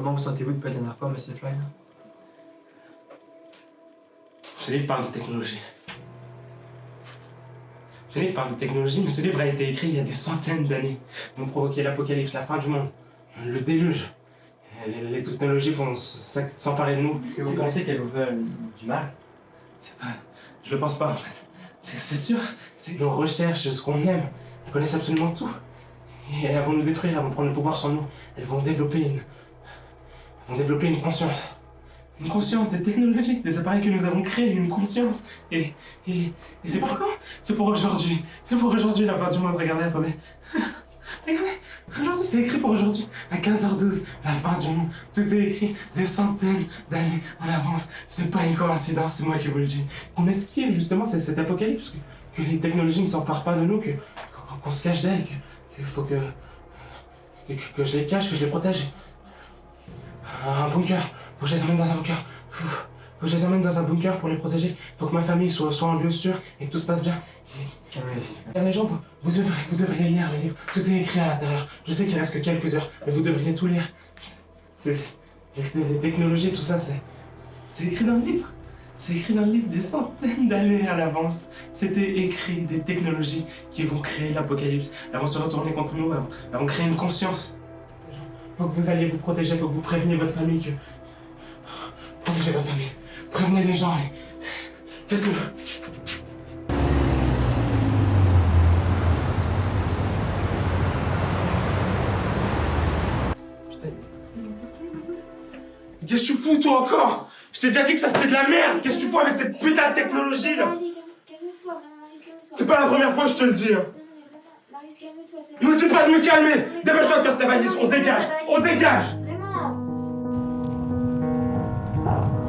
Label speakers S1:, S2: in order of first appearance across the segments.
S1: Comment vous sentez-vous depuis la dernière fois, Monsieur Fly?
S2: Ce livre parle de technologie. Ce livre parle de technologie, mais ce livre a été écrit il y a des centaines d'années. Vont provoquer l'apocalypse, la fin du monde, le déluge. Les technologies vont s'emparer de nous.
S1: Est-ce que vous pensez qu'elles vous veulent du mal?
S2: Je le pense pas, en fait. C'est sûr, c'est nos recherches, ce qu'on aime. Elles connaissent absolument tout. Et elles vont nous détruire, elles vont prendre le pouvoir sur nous. Elles vont développer une conscience. Une conscience des technologies, des appareils que nous avons créés, une conscience. Et c'est pour quand? C'est pour aujourd'hui. C'est pour aujourd'hui, la fin du monde. Regardez, attendez. Regardez, aujourd'hui, c'est écrit pour aujourd'hui. À 15h12, la fin du monde. Tout est écrit des centaines d'années en avance. C'est pas une coïncidence, c'est moi qui vous le dis. On esquive justement cet apocalypse, que les technologies ne s'emparent pas de nous, qu'on se cache d'elles, qu'il faut que je les cache, que je les protège. Un bunker. Faut que je les emmène dans un bunker. Faut que je les emmène dans un bunker pour les protéger. Faut que ma famille soit en lieu sûr et que tout se passe bien. Les gens, vous devriez lire le livre. Tout est écrit à l'intérieur. Je sais qu'il reste que quelques heures, mais vous devriez tout lire. Les technologies, tout ça, c'est écrit dans le livre. C'est écrit dans le livre des centaines d'années à l'avance. C'était écrit des technologies qui vont créer l'apocalypse. Elles vont se retourner contre nous, elles vont créer une conscience. Faut que vous alliez vous protéger, faut que vous préveniez votre famille que... Protégez votre famille. Prévenez les gens et... Faites-le. Qu'est-ce que tu fous, toi, encore? Je t'ai déjà dit que ça, c'était de la merde. Qu'est-ce que tu fous avec cette putain de technologie, là?
S3: Allez, calme-toi, vraiment, Marius, calme-toi.
S2: C'est pas la première fois que je te le dis, hein.
S3: Marius, calme-toi, c'est
S2: Me dis pas de me calmer. Dépêche-toi de faire ta valise, on dégage. On dégage.
S3: Vraiment.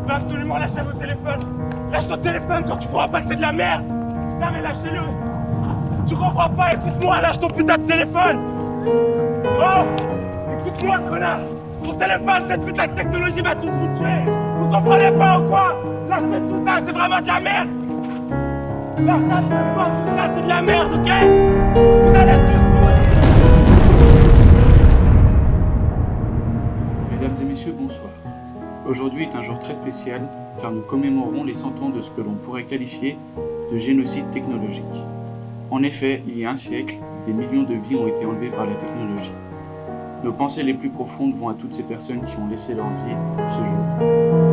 S2: Tu vas absolument lâcher votre téléphone. Lâche ton téléphone quand tu crois pas que c'est de la merde. Putain, mais lâchez-le. Tu comprends pas, écoute-moi, lâche ton putain de téléphone. Oh, écoute-moi, connard. Ton téléphone, cette putain de technologie va tous vous tuer. Vous comprenez pas ou quoi? Lâchez tout ça, c'est vraiment de la merde. Lâchez tout ça, c'est de la merde, ok? Vous allez tous mourir.
S4: Mesdames et messieurs, bonsoir. Aujourd'hui est un jour très spécial car nous commémorons les 100 ans de ce que l'on pourrait qualifier de génocide technologique. En effet, il y a un siècle, des millions de vies ont été enlevées par la technologie. Nos pensées les plus profondes vont à toutes ces personnes qui ont laissé leur vie ce jour.